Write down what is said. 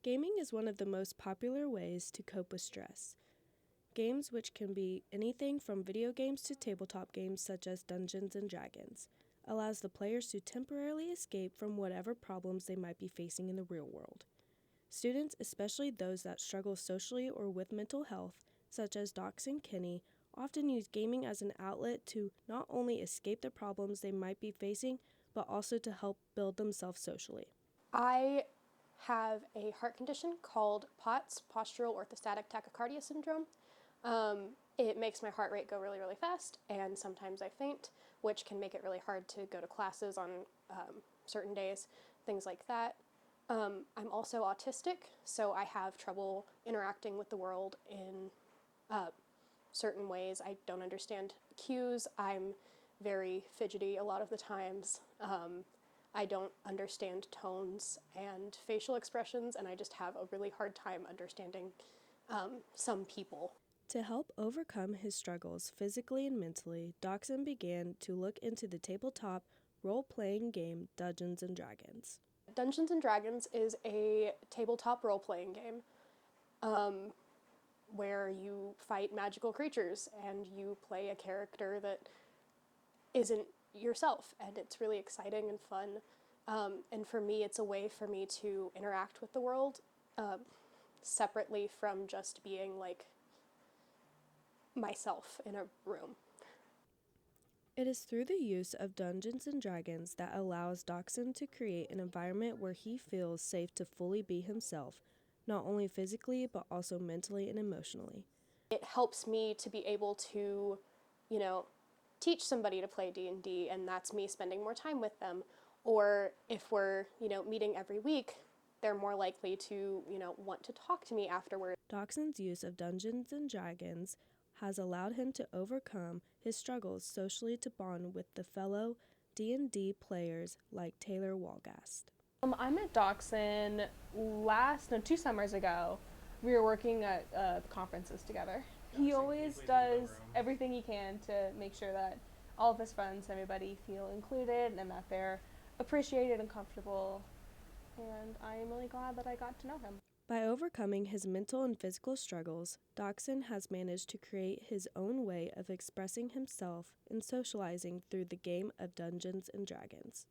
Gaming is one of the most popular ways to cope with stress. Games, which can be anything from video games to tabletop games such as Dungeons and Dragons, allows the players to temporarily escape from whatever problems they might be facing in the real world. Students, especially those that struggle socially or with mental health, such as Dox and Kenny, often use gaming as an outlet to not only escape the problems they might be facing, but also to help build themselves socially. I have a heart condition called POTS, postural orthostatic tachycardia syndrome. It makes my heart rate go really, really fast, and sometimes I faint, which can make it really hard to go to classes on certain days, things like that. I'm also autistic, so I have trouble interacting with the world in certain ways. I don't understand cues. I'm very fidgety a lot of the times. I don't understand tones and facial expressions, and I just have a really hard time understanding some people. To help overcome his struggles physically and mentally, Doxson began to look into the tabletop role-playing game Dungeons and Dragons. Dungeons and Dragons is a tabletop role-playing game where you fight magical creatures and you play a character that isn't yourself, and it's really exciting and fun. And for me, it's a way for me to interact with the world separately from just being like myself in a room. It is through the use of Dungeons and Dragons that allows Doxson to create an environment where he feels safe to fully be himself, not only physically but also mentally and emotionally. It helps me to be able to, you know, teach somebody to play D&D, and that's me spending more time with them. Or if we're, meeting every week, they're more likely to, want to talk to me afterward. Doxson's use of Dungeons and Dragons has allowed him to overcome his struggles socially to bond with the fellow D&D players like Taylor Walgast. I met Doxson 2 summers ago. We were working at conferences together. He always does everything he can to make sure that all of his friends, everybody feel included and that they're appreciated and comfortable. And I am really glad that I got to know him. By overcoming his mental and physical struggles, Doxson has managed to create his own way of expressing himself and socializing through the game of Dungeons and Dragons.